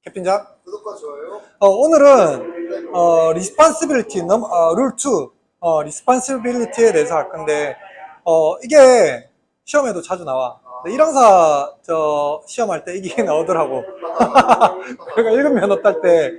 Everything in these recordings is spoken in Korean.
캠핑장? 구독과 좋아요. 오늘은 responsibility 룰 2 responsibility에 대해서 할 건데 이게 시험에도 자주 나와. 근데 일항사 시험할 때 이게 나오더라고. 그러니까 1급 면허 딸 때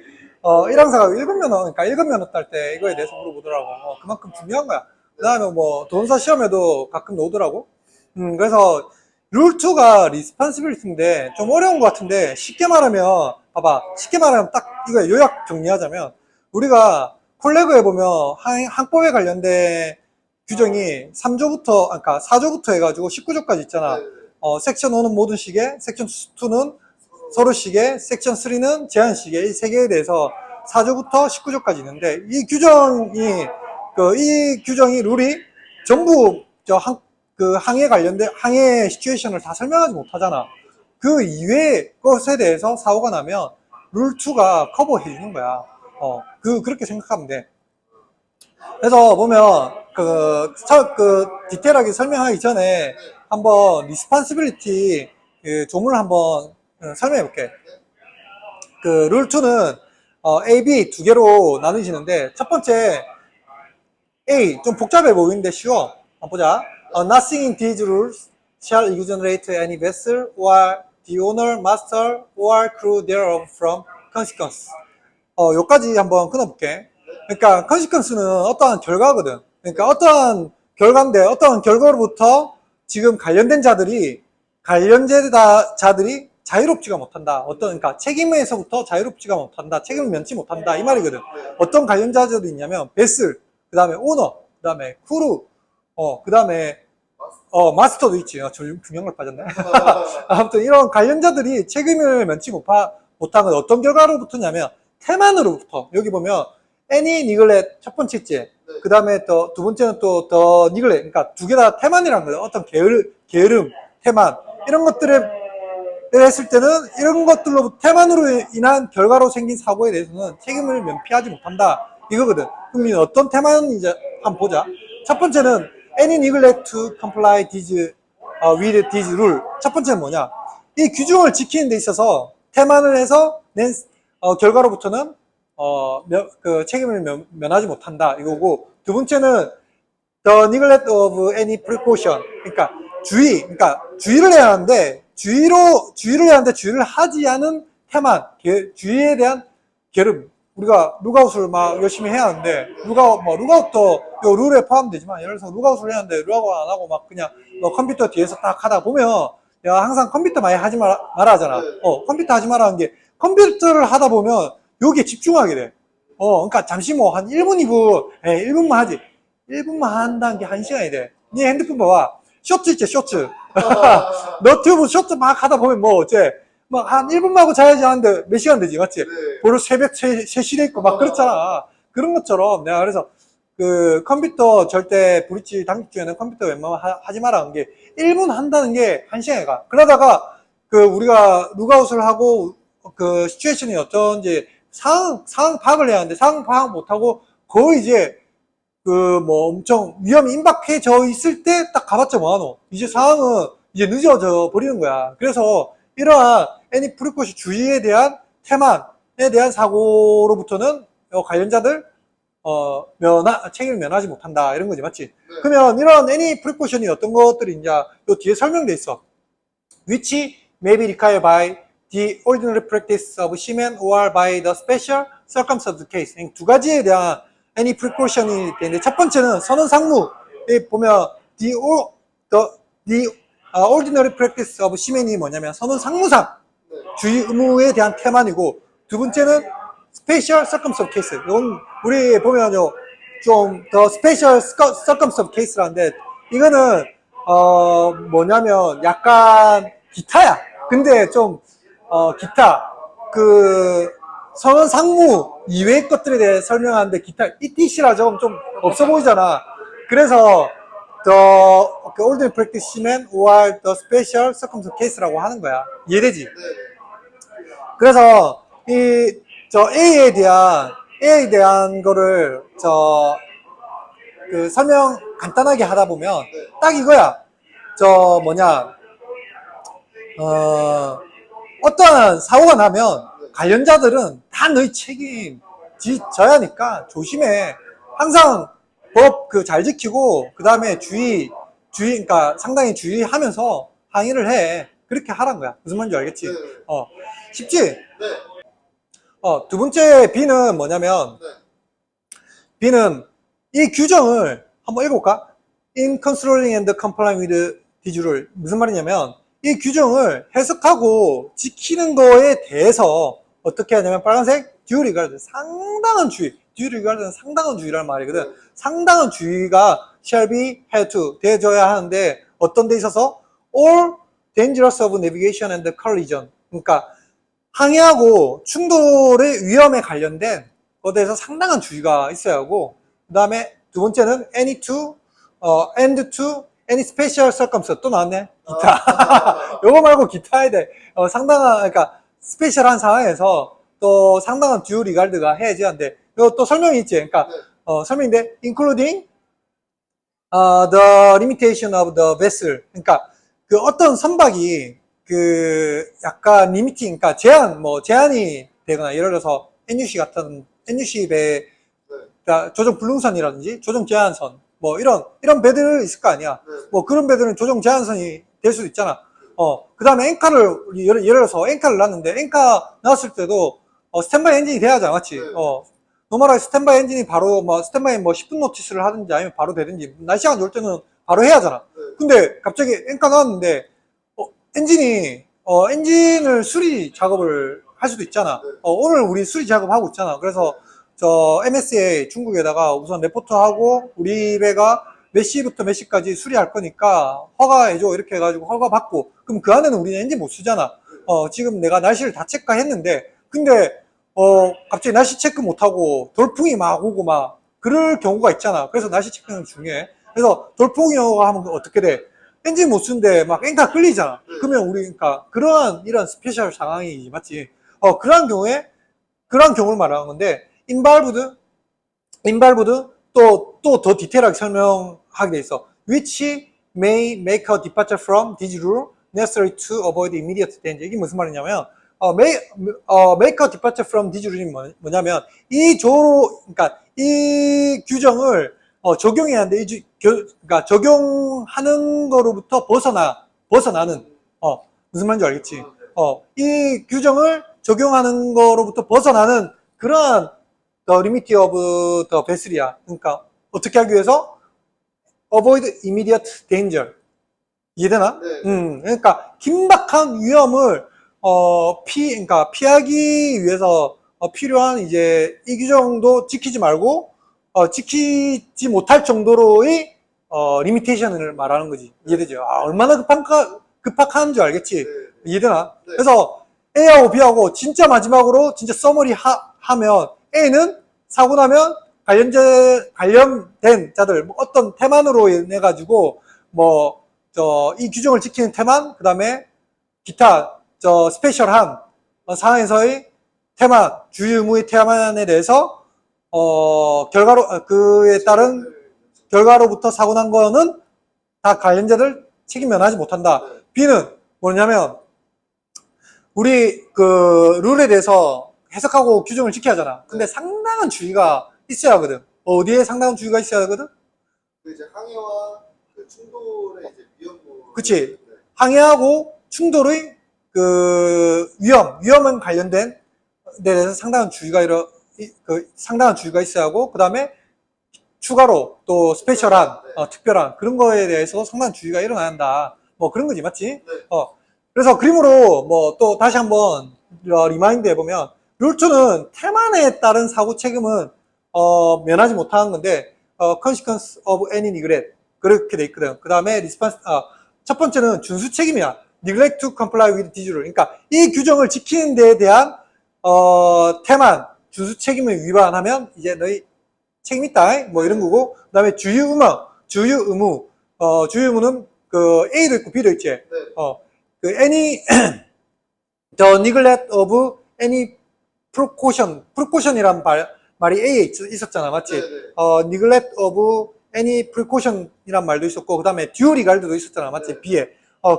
일항사가 1급 면허 그러니까 1급 면허 딸 때 이거에 대해서 물어보더라고. 그만큼 중요한 거야. 그다음에 뭐 도전사 시험에도 가끔 나오더라고. 그래서 룰 2가 responsibility인데 좀 어려운 것 같은데 쉽게 말하면 봐봐, 쉽게 말하면 딱 이거 요약 정리하자면 우리가 콜레그에 보면 항법에 관련된 규정이 3조부터 그러니까 4조부터 해가지고 19조까지 있잖아. 섹션 5는 모든 시계, 섹션 2는 서로 시계, 섹션 3는 제한 시계, 이 세 개에 대해서 4조부터 19조까지 있는데 이 규정이 룰이 전부 항해 관련된 항해 시츄에이션을 다 설명하지 못하잖아. 그 이외의 것에 대해서 사고가 나면 룰2가 커버해 주는 거야. 그렇게 생각하면 돼. 그래서 보면 디테일하게 설명하기 전에 한번 리스폰시빌리티 조문을 한번 설명해 볼게. 룰2는 A, B 두 개로 나누시는데 첫 번째 A 좀 복잡해 보이는데 쉬워. 한번 보자. Nothing in these rules shall exonerate any vessel or the owner, master, or crew thereof from consequence. 여기까지 한번 끊어볼게. 그러니까 consequence는 어떠한 결과거든. 그러니까 어떠한 결과인데 어떠한 결과로부터 지금 관련된 자들이 자유롭지가 못한다. 그러니까 책임에서부터 자유롭지가 못한다. 책임을 면치 못한다. 이 말이거든. 어떤 관련자들이 있냐면 베슬, 그 다음에 오너, 그 다음에 크루, 그 다음에 마스터도 있지. 중요한 빠졌네. 아무튼 이런 관련자들이 책임을 면치 못한 건 어떤 결과로부터냐면 태만으로부터. 여기 보면 any neglect 첫 번째 있지. 그 다음에 또 두 번째는 또 the neglect. 그러니까 두 개 다 태만이라는 거예요. 어떤 게으름, 태만 이런 것들을 했을 때는 이런 것들로 태만으로 인한 결과로 생긴 사고에 대해서는 책임을 면피하지 못한다. 이거거든. 그럼 어떤 태만인지 한번 보자. 첫 번째는 any neglect to comply with this rule. 첫 번째는 뭐냐? 이 규정을 지키는 데 있어서 태만을 해서 낸 결과로부터는 책임을 면하지 못한다. 이거고 두 번째는 the neglect of any precaution. 그러니까 주의를 해야 하는데 주의를 하지 않은 태만, 주의에 대한 게으름. 우리가 룩아웃을 막 열심히 해야 하는데 룩아웃도 요 룰에 포함되지만 예를 들어서 룩아웃을 해야 하는데 룩아웃 안 하고 막 그냥 컴퓨터 뒤에서 딱 하다 보면 내가 항상 컴퓨터 많이 하지 마라 하잖아. 컴퓨터 하지 마라 하는 게 컴퓨터를 하다 보면 여기에 집중하게 돼. 그러니까 잠시 뭐 한 1분, 2분, 1분만 하지. 1분만 한다는 게 1시간이 돼. 네 핸드폰 봐봐. 쇼츠 있지, 쇼츠. 너튜브 쇼츠 막 하다 보면 막 한 1분만 하고 자야지 하는데 몇 시간 되지, 맞지? 보러 새벽 3시 돼 있고 막 그렇잖아. 그런 것처럼 내가 그래서 컴퓨터 절대 브릿지 당직 중에는 컴퓨터 웬만하면 하지 마라는 게 1분 한다는 게 1시간이 가. 그러다가 우리가 룩아웃을 하고 시츄에이션이 어떤지 상황 파악을 해야 하는데 상황 파악 못하고 거의 이제 엄청 위험이 임박해져 있을 때 딱 가봤자 뭐하노? 이제 상황은 이제 늦어져 버리는 거야. 그래서 이러한 애니 프리코시 주의에 대한 태만에 대한 사고로부터는 관련자들 책임을 면하지 못한다 이런 거지, 맞지? 그러면 이런 애니 프리코션이 어떤 것들이 이제 요 뒤에 설명돼 있어. which may be required by the ordinary practice of seamen or by the special circumstance case. 두 가지에 대한 any precaution이 되는데 첫 번째는 선언 상무에 보면 the ordinary practice of seamen이 뭐냐면 선언 상무상 주의 의무에 대한 태만이고 두 번째는 special circumstance case. 이건 우리 보면요 좀 더 special circumstance case라는데 이거는 뭐냐면 약간 기타야. 근데 좀 기타 선언 상무 이외의 것들에 대해 설명하는데 기타 ETC라 좀 없어 보이잖아. 그래서 the ordinary practice seaman or the special circumstance case라고 하는 거야. 이해되지? 그래서 A에 대한 거를 설명 간단하게 하다 보면 딱 이거야. 어떠한 사고가 나면 관련자들은 다 너희 책임져야 하니까 조심해. 항상 법 잘 지키고 그 다음에 그러니까 상당히 주의하면서 항의를 해. 그렇게 하란 거야. 무슨 말인지 알겠지? 네. 쉽지? 네. 두 번째 B는 뭐냐면 네. B는 이 규정을 한번 읽어볼까? In controlling and complying with these rule. 무슨 말이냐면 이 규정을 해석하고 지키는 거에 대해서 어떻게 하냐면 빨간색 due regard, 상당한 주의. due regard는 상당한 주의라는 말이거든. 상당한 주의가 shall be held to 되어져야 하는데 어떤 데 있어서 all dangerous of navigation and collision. 그러니까 항해하고 충돌의 위험에 관련된 것에 대해서 상당한 주의가 있어야 하고 그 다음에 두 번째는 and to any special circumstance. 또 나왔네. 기타. 요거 말고 기타에 대해 상당한 그러니까 스페셜한 상황에서 또 상당한 due regard가 해야지 하는데 이거 또 설명이 있지. 그러니까 설명인데 including the limitation of the vessel. 그러니까 그 어떤 선박이 그 약간 리미팅, 그러니까 제한이 되거나 예를 들어서 NUC 같은 NUC 배 그러니까 조정 불능선이라든지 조정 제한선 뭐 이런 배들 있을 거 아니야. 뭐 그런 배들은 조정 제한선이 될 수도 있잖아. 그 다음에 앵카를 예를 들어서 앵카를 놨는데 앵카 놨을 때도 스탠바이 엔진이 돼야 하잖아, 맞지? 노멀하게 스탠바이 엔진이 바로 스탠바이 10분 노티스를 하든지 아니면 바로 되든지 날씨가 안 좋을 때는 바로 해야 하잖아. 근데 갑자기 앵카 놨는데 엔진을 수리 작업을 할 수도 있잖아. 오늘 우리 수리 작업하고 있잖아. 그래서 저 MSA 중국에다가 우선 레포트하고 우리 배가 몇 시부터 몇 시까지 수리할 거니까 허가해줘 이렇게 해가지고 허가 받고 그럼 그 안에는 우리는 엔진 못 쓰잖아. 지금 내가 날씨를 다 체크했는데 근데 갑자기 날씨 체크 못하고 돌풍이 막 오고 막 그럴 경우가 있잖아. 그래서 날씨 체크는 중요해. 그래서 돌풍이 오고 하면 어떻게 돼? 엔진 못 쓰는데 막 앵카 끌리잖아. 그러면 우리 그러니까 그러한 이런 스페셜 상황이 맞지. 그런 경우를 말하는 건데 involved 또 더 디테일하게 설명하게 돼 있어. which may make a departure from this rule necessary to avoid immediate danger. 이게 무슨 말이냐면 make a departure from this rule이 뭐냐면 그러니까 이 규정을 적용해야 하는데 그러니까 적용하는 거로부터 벗어나는 무슨 말인지 알겠지? 이 규정을 적용하는 거로부터 벗어나는 그러한 the limit of the vessel이야. 그러니까 어떻게 하기 위해서 avoid immediate danger. 이해되나? 그러니까 긴박한 위험을 그러니까 피하기 위해서 필요한 이제 이 규정도 지키지 말고 지키지 못할 정도로의 리미테이션을 말하는 거지. 이해되죠? 얼마나 급박한 줄 알겠지? 이해되나? 그래서 A하고 B하고 진짜 마지막으로 진짜 서머리 하면 A는 사고 나면 관련된 자들 어떤 태만으로 인해 가지고 이 규정을 지키는 태만 그 다음에 기타 스페셜한 상황에서의 태만 주의 의무의 태만에 대해서 그에 따른 결과로부터 사고 난 거는 다 관련자들 책임 면하지 못한다. B는 뭐냐면 우리 그 룰에 대해서 해석하고 규정을 지켜야 하잖아. 근데 상당한 주의가 있어야 하거든. 어디에 상당한 주의가 있어야 하거든? 이제 항해와 그 충돌의 이제 위험도. 그치. 항해하고 충돌의 그 위험은 관련된 데 대해서 상당한 주의가 있어야 하고, 그 다음에 추가로 또 스페셜한, 특별한 그런 거에 대해서 상당한 주의가 일어나야 한다. 뭐 그런 거지, 맞지? 그래서 그림으로 또 다시 한번 리마인드 해보면, 룰2는 태만에 따른 사고 책임은 면하지 못하는 건데 consequence of any neglect 그렇게 돼 있거든. 그 다음에 response 첫 번째는 준수 책임이야. neglect to comply with this rule. 그러니까 이 규정을 지키는 데에 대한 태만 준수 책임을 위반하면 이제 너희 책임 있다 뭐 이런 거고. 그 다음에 주의 의무는 그 A도 있고 B도 있지. 그 any the neglect of any precaution이란 말이 A에 있었잖아, 맞지? neglect of any precaution이란 말도 있었고, 그 다음에 due regard도 있었잖아, 맞지? B에.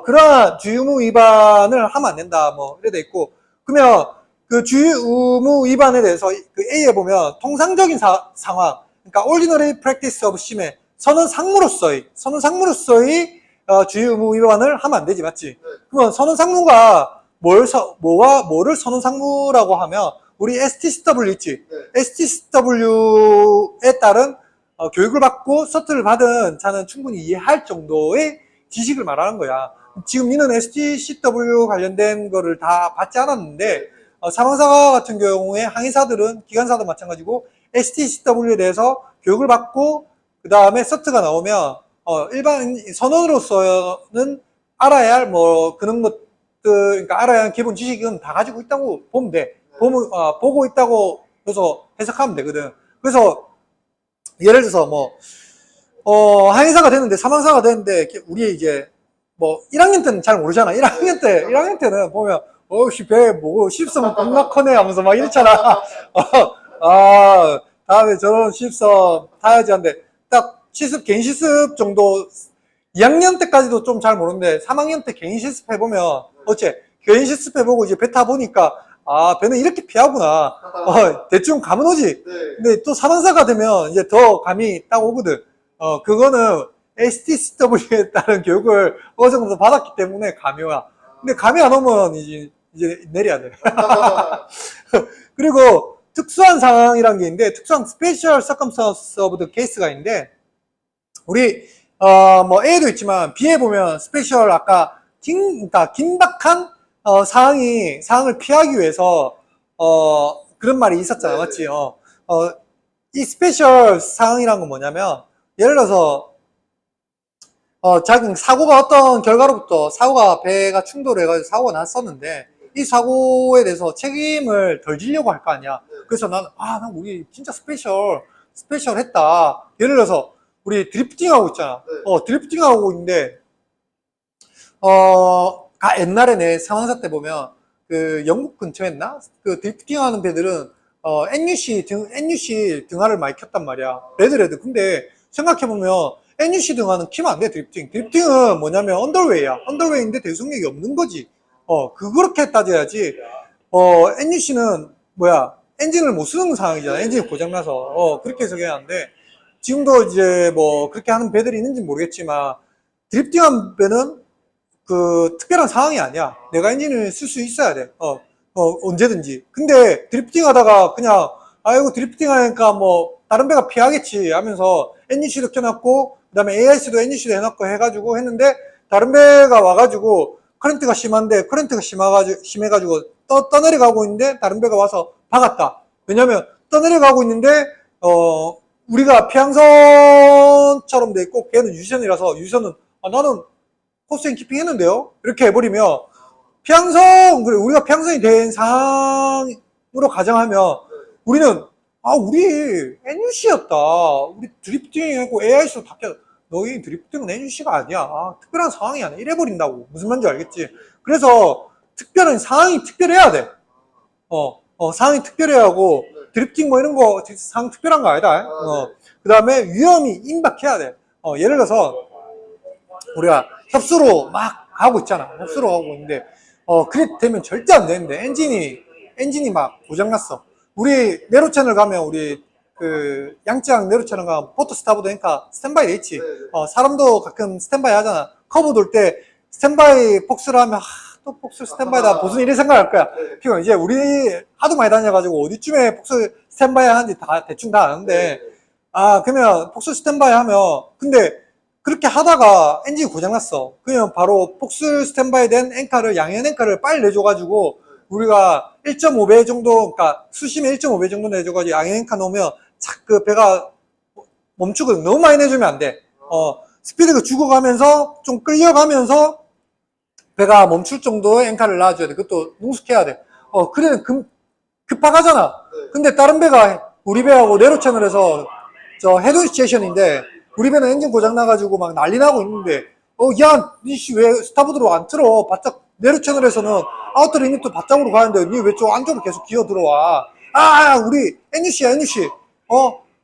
그러한 주의 의무 위반을 하면 안 된다, 뭐, 이래 돼 있고, 그러면 그 주의 의무 위반에 대해서 그 A에 보면 통상적인 상황, 그러니까 ordinary practice of 심해, 선언상무로서의 주의 의무 위반을 하면 안 되지, 맞지? 그러면 선언상무가 뭐를 선언상무라고 하면 우리 STCW 있지? STCW에 따른 교육을 받고 서트를 받은 자는 충분히 이해할 정도의 지식을 말하는 거야. 지금 니는 STCW 관련된 거를 다 받지 않았는데 사망사 같은 경우에 항해사들은 기관사도 마찬가지고 STCW에 대해서 교육을 받고 그 다음에 서트가 나오면 일반 선원으로서는 알아야 할 뭐 그런 것들, 그러니까 알아야 하는 기본 지식은 다 가지고 있다고 보면 돼. 보고 있다고 해서 해석하면 되거든. 그래서 예를 들어서 항해사가 됐는데 사망사가 됐는데 우리 이제 1학년 때는 잘 모르잖아. 1학년 때는 보면 배 뭐고 십섬은 겁나 커네 하면서 막 이랬잖아. 다음에 저런 십섬 타야지 하는데 딱 개인 실습 정도 2학년 때까지도 좀 잘 모르는데 3학년 때 개인 실습 해보면 개인 실습 해보고 이제 배 타보니까 배는 이렇게 피하구나. 대충 감은 오지. 근데 또 사망사가 되면 이제 더 감이 딱 오거든. 그거는 STCW에 따른 교육을 어느 정도 받았기 때문에 감이 와. 근데 감이 안 오면 이제 내려야 돼. 그리고 특수한 상황이라는 게 있는데, 특수한 Special Circumstance of the Case가 있는데, 우리, A도 있지만, B에 보면, 스페셜, 아까, 그러니까 긴박한, 상황을 피하기 위해서, 그런 말이 있었잖아. 맞지? 이 스페셜 상황이란 건 뭐냐면, 예를 들어서, 자기 사고가 어떤 결과로부터 배가 충돌해가지고 사고가 났었는데, 이 사고에 대해서 책임을 덜 지려고 할 거 아니야. 그래서 난 우리 진짜 스페셜 했다. 예를 들어서, 우리 드리프팅 하고 있잖아. 드리프팅 하고 있는데, 옛날에 내 상황사 때 보면, 그 영국 근처였나? 그 드리프팅 하는 배들은, NUC 등화를 많이 켰단 말이야. 레드. 근데 생각해보면, NUC 등화는 키면 안 돼, 드리프팅. 드리프팅은 뭐냐면 언더웨이야. 언더웨이인데 대속력이 없는 거지. 그렇게 따져야지. NUC는 엔진을 못 쓰는 상황이잖아. 엔진이 고장나서. 그렇게 해석해야 하는데, 지금도 이제 그렇게 하는 배들이 있는지 모르겠지만, 드리프팅한 배는 그 특별한 상황이 아니야. 내가 엔진을 쓸 수 있어야 돼. 언제든지. 근데 드리프팅 하다가 그냥, 이거 드리프팅 하니까 다른 배가 피하겠지 하면서 NUC도 켜놨고, 그 다음에 AIC도 NUC도 해놨고 해가지고 했는데, 다른 배가 와가지고, 커런트가 심해가지고, 떠내려가고 있는데, 다른 배가 와서 박았다. 왜냐면, 떠내려가고 있는데, 우리가 피항선처럼 돼 있고, 걔는 유선이라서, 유선은, 나는 코스팅 키핑 했는데요? 이렇게 해버리면, 우리가 피항선이 된 상황으로 가정하면, 우리는, 우리 NUC였다. 우리 드리프팅하고 AIC도 다 껴. 너희 드리프팅은 NUC가 아니야. 특별한 상황이 아니야. 이래버린다고. 무슨 말인지 알겠지? 그래서 특별한 상황이 특별해야 돼. 상황이 특별해야 하고, 드리프팅 이런 거 상황 특별한 거 아니다. 그 다음에 위험이 임박해야 돼. 예를 들어서, 우리가 협수로 막 가고 있잖아. 협수로 가고 있는데, 그래 되면 절대 안 되는데, 엔진이 막 고장났어. 우리 네로 채널 가면 우리 그 양쯔양 네로 채널 가면 포트 스타보드 앵카 스탠바이 돼 있지. 사람도 가끔 스탠바이 하잖아. 커브 돌 때 스탠바이 폭스를 하면 또 폭스 스탠바이다 무슨 일이 생각할 거야. 피곤 이제 우리 하도 많이 다녀가지고 어디쯤에 폭스 스탠바이 하는지 다 대충 다 아는데 그러면 폭스 스탠바이 하면 근데 그렇게 하다가 엔진이 고장났어. 그러면 바로 폭스 스탠바이 된 앵카를 양현 앵카를 빨리 내줘가지고 우리가 1.5배 정도, 그러니까 수심에 1.5배 정도 내줘가지고 양행카 놓으면 그 배가 멈추거든. 너무 많이 내주면 안 돼. 스피드가 죽어가면서 좀 끌려가면서 배가 멈출 정도의 앵카를 놔줘야 돼. 그것도 능숙해야 돼. 그래 급하가잖아. 근데 다른 배가 우리 배하고 네로 채널에서 저 헤드 스테이션인데 우리 배는 엔진 고장 나가지고 막 난리 나고 있는데 야, 니씨 왜 스타보드로 안 틀어? 바짝 네로 채널에서는 아우터 리미트 바짝으로 가는데 니 왜 저 안쪽으로 계속 기어 들어와? 우리 NUC야.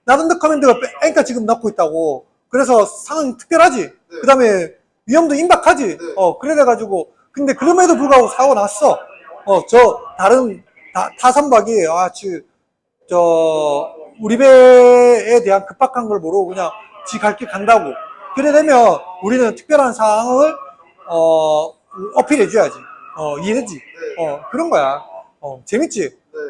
나든드 커맨드가 앵카 지금 넣고 있다고. 그래서 상황이 특별하지. 그 다음에 위험도 임박하지. 그래가지고 근데 그럼에도 불구하고 사고 났어. 저 다른 타 선박이, 우리 배에 대한 급박한 걸 모르고 그냥 지 갈 길 간다고. 그래 되면 우리는 특별한 사항을, 어필해줘야지. 이해되지? 그런 거야. 재밌지? 네.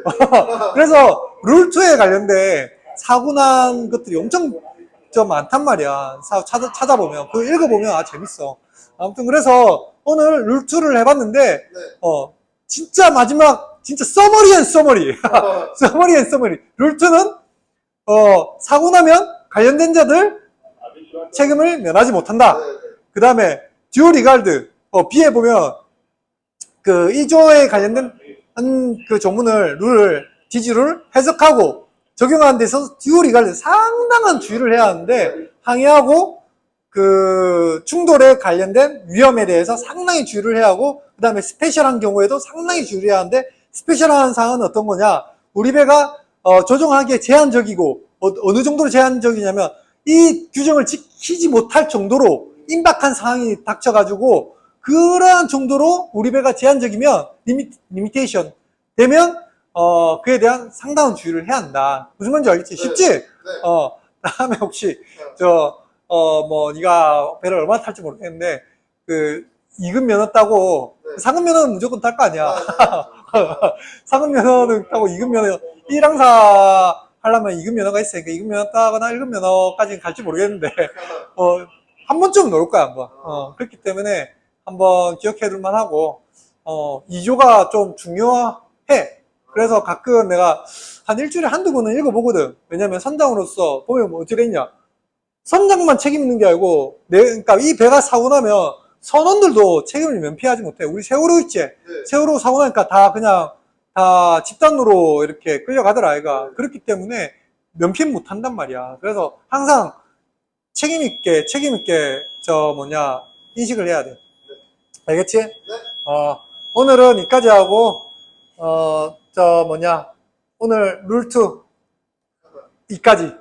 그래서 룰2에 관련된 사고 난 것들이 엄청 좀 많단 말이야. 찾아보면. 그거 읽어보면 재밌어. 아무튼 그래서 오늘 룰2를 해봤는데, 네. 진짜 마지막, 진짜 서머리 앤 서머리. 서머리 앤 서머리. 룰2는, 사고 나면 관련된 자들 책임을 면하지 못한다. 네. 그 다음에, 듀 리가드. B에 보면, 그 2조에 관련된 그 조문을, 룰을, 지지를 해석하고 적용하는 데 있어서 듀 리가드 상당한 주의를 해야 하는데, 항해하고 그 충돌에 관련된 위험에 대해서 상당히 주의를 해야 하고, 그 다음에 스페셜한 경우에도 상당히 주의를 해야 하는데, 스페셜한 사항은 어떤 거냐? 우리 배가 조종하기에 제한적이고, 어느 정도로 제한적이냐면, 이 규정을 지키지 못할 정도로 임박한 상황이 닥쳐가지고, 그러한 정도로 우리 배가 제한적이면, 리미테이션 되면, 그에 대한 상당한 주의를 해야 한다. 무슨 말인지 알겠지? 쉽지? 네. 다음에 혹시, 네가 배를 얼마나 탈지 모르겠는데, 그, 2급 면허 따고, 네. 상급 면허는 무조건 딸 거 아니야. 아, 상급 면허는 따고 2급 면허, 1항사 하려면 2급 면허가 있으니까 2급 면허 따거나 1급 면허까지는 갈지 모르겠는데, 한 번쯤은 놓을 거야, 한번. 그렇기 때문에 한번 기억해 둘 만하고, 2조가 좀 중요해. 그래서 가끔 내가 한 일주일에 한두 번은 읽어보거든. 왜냐면 선장으로서 보면 뭐 어떻게 됐냐. 선장만 책임 있는 게 아니고, 그러니까 이 배가 사고 나면 선원들도 책임을 면피하지 못해. 우리 세월호 있지? 네. 세월호 사고 나니까 다 그냥 다 집단으로 이렇게 끌려가더라, 아이가. 그렇기 때문에 면피 못 한단 말이야. 그래서 항상 책임있게, 인식을 해야 돼. 알겠지? 네. 오늘은 여기까지 하고, 오늘 룰2 이까지.